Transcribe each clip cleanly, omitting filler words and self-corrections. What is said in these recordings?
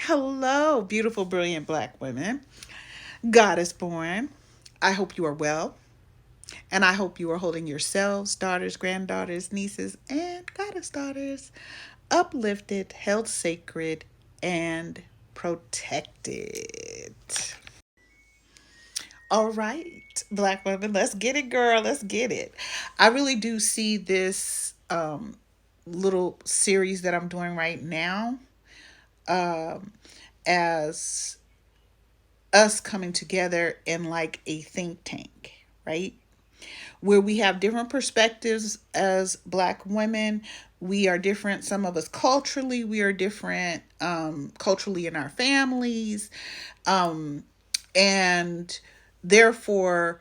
Hello, beautiful, brilliant black women. God is born. I hope you are well, and I hope you are holding yourselves, daughters, granddaughters, nieces, and goddess daughters uplifted, held sacred, and protected. All right, black women, let's get it, girl. Let's get it. I really do see this little series that I'm doing right now um, as us coming together in like a think tank, right? Where we have different perspectives as black women. We are different, some of us culturally, we are different culturally in our families. Um, and therefore,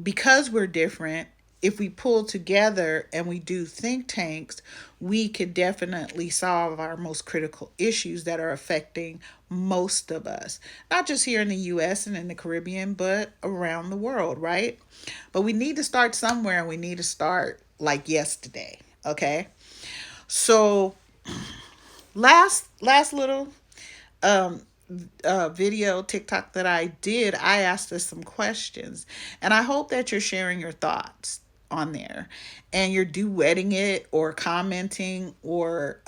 because we're different, if we pull together and we do think tanks, we could definitely solve our most critical issues that are affecting most of us, not just here in the US and in the Caribbean, but around the world, right? But we need to start somewhere and we need to start like yesterday, okay? So, last little um video TikTok that I did, I asked us some questions, and I hope that you're sharing your thoughts on there, and you're duetting it or commenting or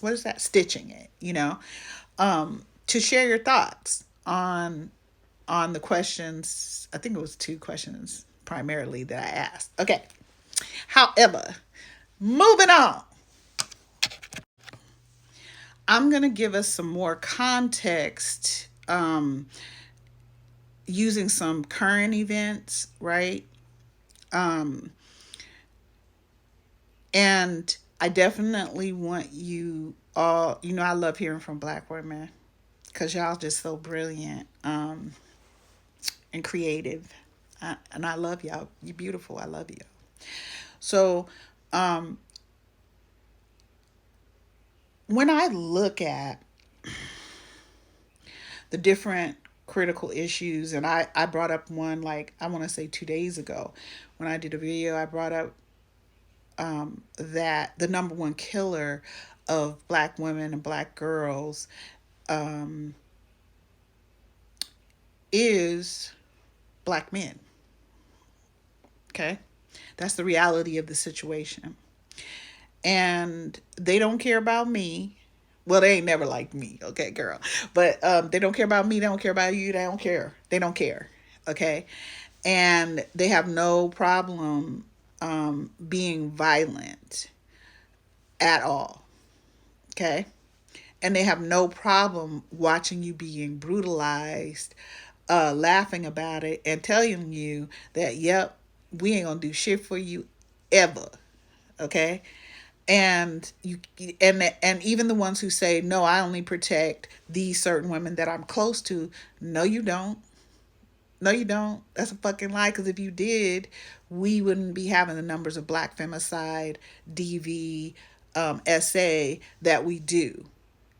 what is that, stitching it, to share your thoughts on the questions. I think it was two questions primarily that I asked. Okay. However, moving on, I'm going to give us some more context using some current events, right? Um, and I definitely want you all, I love hearing from black women because y'all just so brilliant and creative. And I love y'all. You're beautiful. I love you. So, um, when I look at the different critical issues, and I brought up one, like, I want to say 2 days ago when I did a video, I brought up that the number one killer of black women and black girls um, is black men. Okay. That's the reality of the situation. And they don't care about me. Well, they ain't never liked me, okay, girl. But they don't care about me. They don't care about you. They don't care. They don't care, okay? And they have no problem being violent at all, okay? And they have no problem watching you being brutalized, laughing about it, and telling you that, yep, we ain't gonna do shit for you ever, okay? And you and even the ones who say, no, I only protect these certain women that I'm close to. No, you don't. No, you don't. That's a fucking lie, because if you did, we wouldn't be having the numbers of black femicide, DV, SA that we do.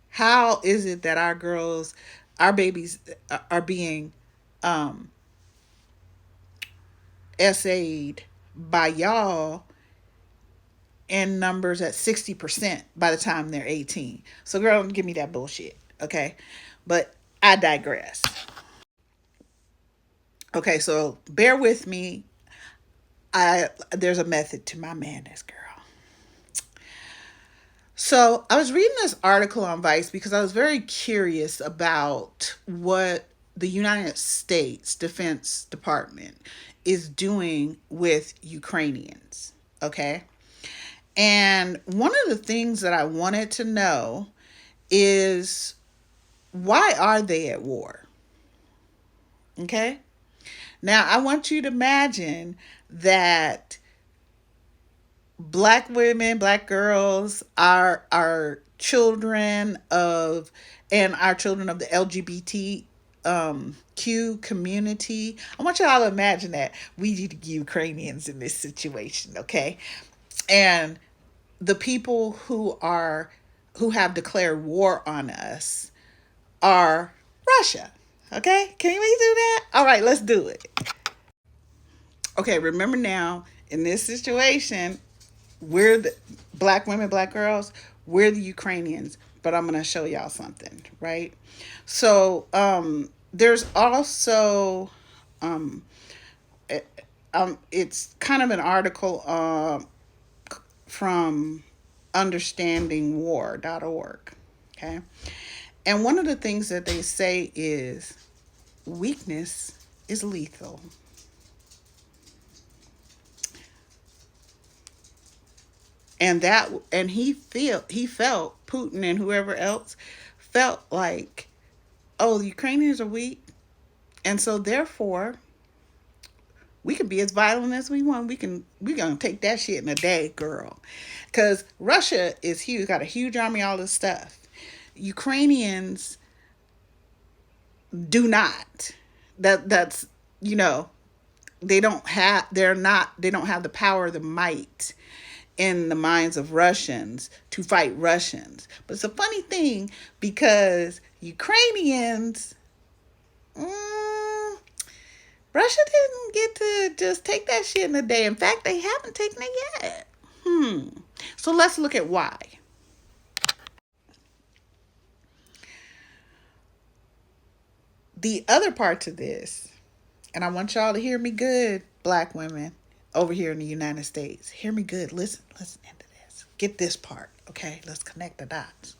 How is it that our girls, our babies are being um SA'd by y'all in numbers at 60% by the time they're 18? So, girl, don't give me that bullshit, okay? But I digress. Okay, so bear with me. There's a method to my madness, girl. So I was reading this article on Vice because I was very curious about what the United States Defense Department is doing with Ukrainians. Okay. And one of the things that I wanted to know is, why are they at war? Okay. Now I want you to imagine that black women, black girls, our children of, and our children of the LGBT Q community. I want y'all to imagine that we the Ukrainians in this situation, okay? And the people who have declared war on us are Russia. Okay? Can we do that? All right, let's do it. Okay, remember now, in this situation, we're the black women, black girls, We're the Ukrainians, but I'm going to show y'all something, right? So there's also it's kind of an article from understandingwar.org. Okay. And one of the things that they say is weakness is lethal. And he felt Putin and whoever else felt like, oh, the Ukrainians are weak, and so therefore we can be as violent as we want. We're gonna take that shit in a day, girl. Because Russia is huge, got a huge army, all this stuff. Ukrainians do not. That's you know, they don't have the power, the might in the minds of Russians to fight Russians. But it's a funny thing because Ukrainians, mm, Russia didn't get to just take that shit in a day. In fact, they haven't taken it yet. So let's look at why. The other part to this, and I want y'all to hear me good, black women over here in the United States. Hear me good. Listen into this. Get this part, okay? Let's connect the dots.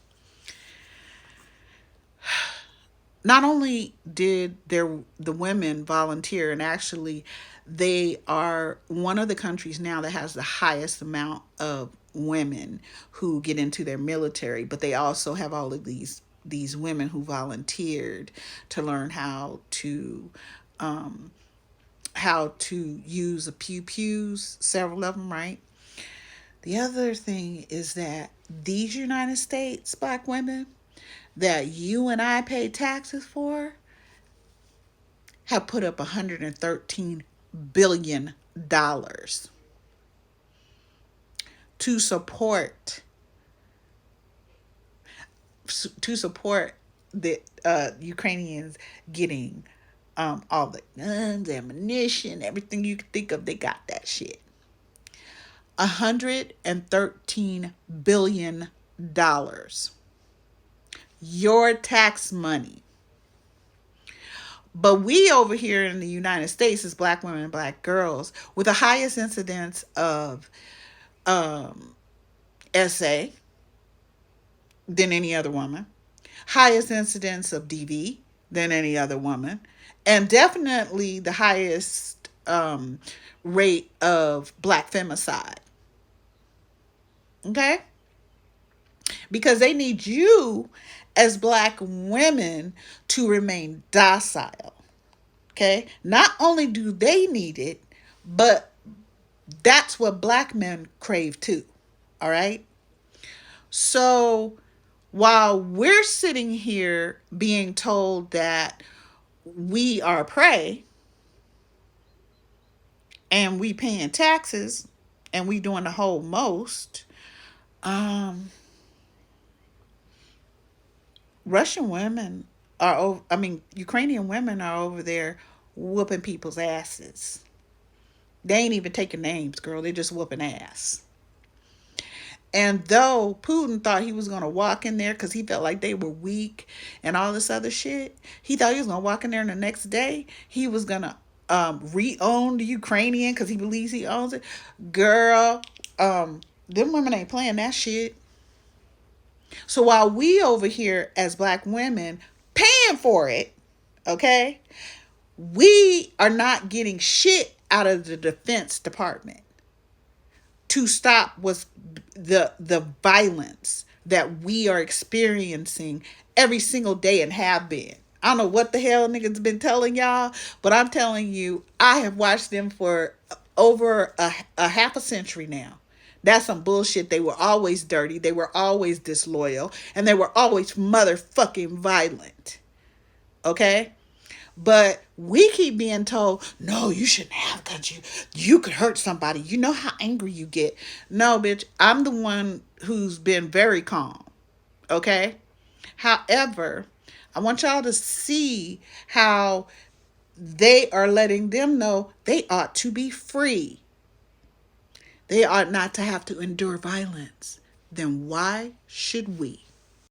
Not only did the women volunteer, and actually they are one of the countries now that has the highest amount of women who get into their military, but they also have all of these women who volunteered to learn how to use the pews, several of them, right? The other thing is that these United States black women that you and I pay taxes for have put up $113 billion to support the Ukrainians getting all the guns, ammunition, everything you could think of. They got that shit. $113 billion. Your tax money. But we over here in the United States, as black women and black girls, with the highest incidence of SA than any other woman, highest incidence of DV than any other woman, and definitely the highest rate of black femicide. Okay? Because they need you as black women to remain docile. Okay? Not only do they need it, but that's what black men crave too. All right? So while we're sitting here being told that we are prey and we paying taxes and we doing the whole most, Russian women Ukrainian women are over there whooping people's asses. They ain't even taking names, girl. They just whooping ass. And though Putin thought he was going to walk in there because he felt like they were weak and all this other shit, he thought he was going to walk in there and the next day he was going to re-own the Ukrainian because he believes he owns it. Girl, them women ain't playing that shit. So while we over here as black women paying for it, okay, we are not getting shit out of the Defense Department to stop the violence that we are experiencing every single day and have been. I don't know what the hell niggas been telling y'all, but I'm telling you, I have watched them for over a half a century now. That's some bullshit. They were always dirty. They were always disloyal. And they were always motherfucking violent. Okay? But we keep being told, no, you shouldn't have guns. You could hurt somebody. You know how angry you get. No, bitch, I'm the one who's been very calm. Okay? However, I want y'all to see how they are letting them know they ought to be free. They ought not to have to endure violence. then why should we?